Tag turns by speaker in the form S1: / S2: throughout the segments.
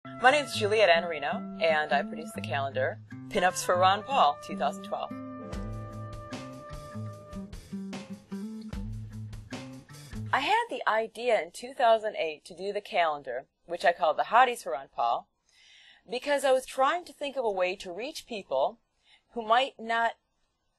S1: My name is Juliet Annerino, and I produce the calendar, Pinups for Ron Paul, 2012. I had the idea in 2008 to do the calendar, which I called the Hotties for Ron Paul, because I was trying to think of a way to reach people who might not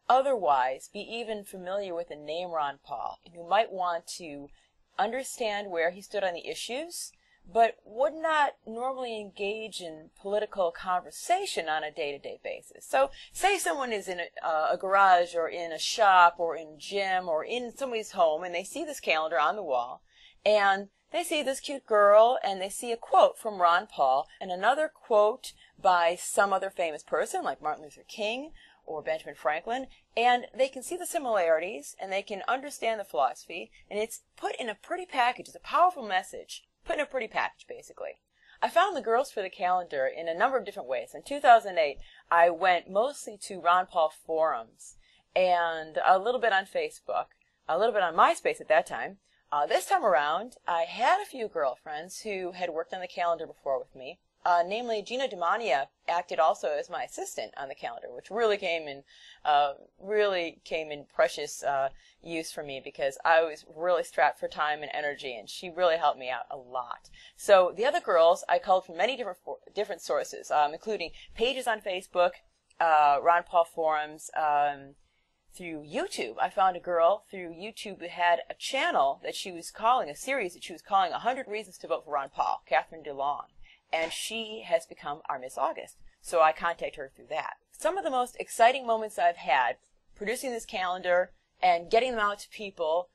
S1: otherwise be even familiar with the name Ron Paul, and who might want to understand where he stood on the issues, but would not normally engage in political conversation on a day-to-day basis. So say someone is in a garage or in a shop or in a gym or in somebody's home, and they see this calendar on the wall, and they see this cute girl, and they see a quote from Ron Paul and another quote by some other famous person like Martin Luther King or Benjamin Franklin, and they can see the similarities and they can understand the philosophy, and it's put in a pretty package. It's a powerful message put in a pretty package, basically. I found the girls for the calendar in a number of different ways. In 2008, I went mostly to Ron Paul forums and a little bit on Facebook, a little bit on MySpace at that time. This time around, I had a few girlfriends who had worked on the calendar before with me. Namely, Gina Demania acted also as my assistant on the calendar, which really came in precious use for me because I was really strapped for time and energy, and she really helped me out a lot. So the other girls I called from many different sources, including pages on Facebook, Ron Paul forums, through YouTube. I found a girl through YouTube who had a channel that she was calling, a series that she was calling 100 Reasons to Vote for Ron Paul, Catherine DeLong. And she has become our Miss August. So I contacted her through that. Some of the most exciting moments I've had producing this calendar and getting them out to people,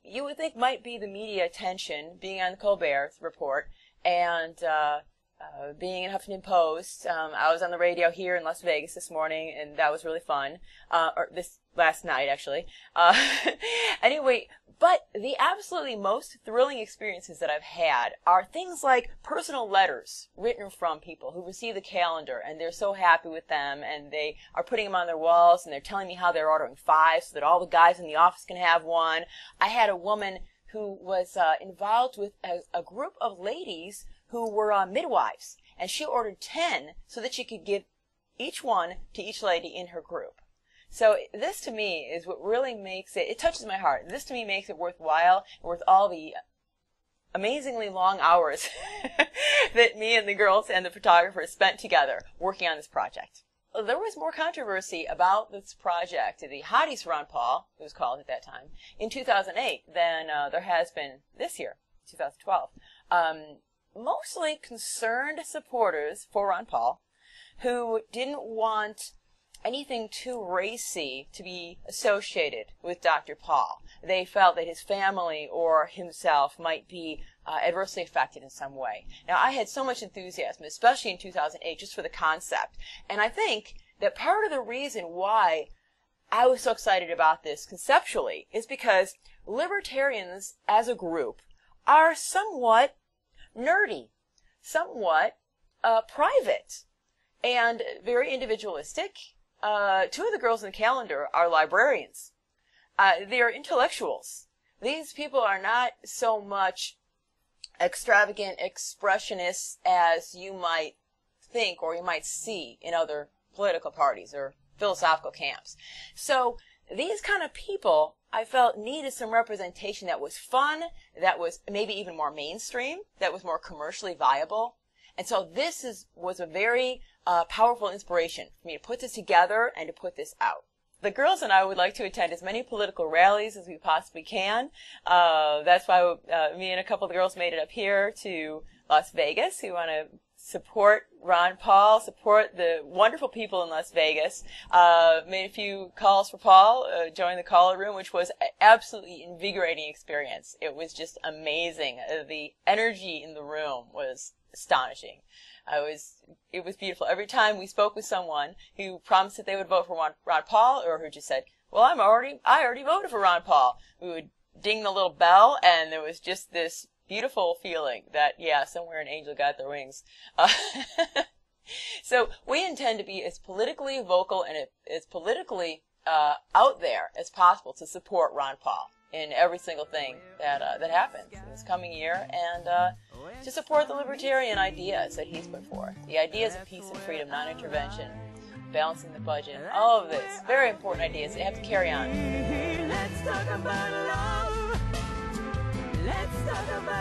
S1: you would think might be the media attention, being on the Colbert Report, and being in Huffington Post. I was on the radio here in Las Vegas this morning, and that was really fun. Or this last night, actually. Anyway, but the absolutely most thrilling experiences that I've had are things like personal letters written from people who receive the calendar, and they're so happy with them, and they are putting them on their walls, and they're telling me how they're ordering 5 so that all the guys in the office can have one. I had a woman who was involved with a group of ladies who were midwives, and she ordered 10 so that she could give each one to each lady in her group. So this to me is what really makes it touches my heart. This to me makes it worthwhile, worth all the amazingly long hours that me and the girls and the photographers spent together working on this project. There was more controversy about this project, the Hotties for Ron Paul, it was called at that time, in 2008 than there has been this year, 2012. Mostly concerned supporters for Ron Paul who didn't want anything too racy to be associated with Dr. Paul. They felt that his family or himself might be adversely affected in some way. Now, I had so much enthusiasm, especially in 2008, just for the concept. And I think that part of the reason why I was so excited about this conceptually is because libertarians as a group are somewhat nerdy, somewhat private, and very individualistic. 2 of the girls in the calendar are librarians. They are intellectuals. These people are not so much extravagant expressionists as you might think or you might see in other political parties or philosophical camps. So these kind of people, I felt, needed some representation that was fun, that was maybe even more mainstream, that was more commercially viable. And so this was a very powerful inspiration for me to put this together and to put this out. The girls and I would like to attend as many political rallies as we possibly can. That's why me and a couple of the girls made it up here to Las Vegas. We want to support Ron Paul, support the wonderful people in Las Vegas. Made a few calls for Paul, joined the caller room, which was an absolutely invigorating experience. It was just amazing. The energy in the room was astonishing. It was beautiful. Every time we spoke with someone who promised that they would vote for Ron Paul, or who just said, well, I already voted for Ron Paul, we would ding the little bell, and there was just this beautiful feeling that, yeah, somewhere an angel got their wings. So we intend to be as politically vocal and as politically out there as possible to support Ron Paul in every single thing that happens in this coming year, and to support the libertarian ideas that he's put forth. The ideas of peace and freedom, non-intervention, balancing the budget, all of this, very important ideas that have to carry on.
S2: Let's talk about love. Let's talk about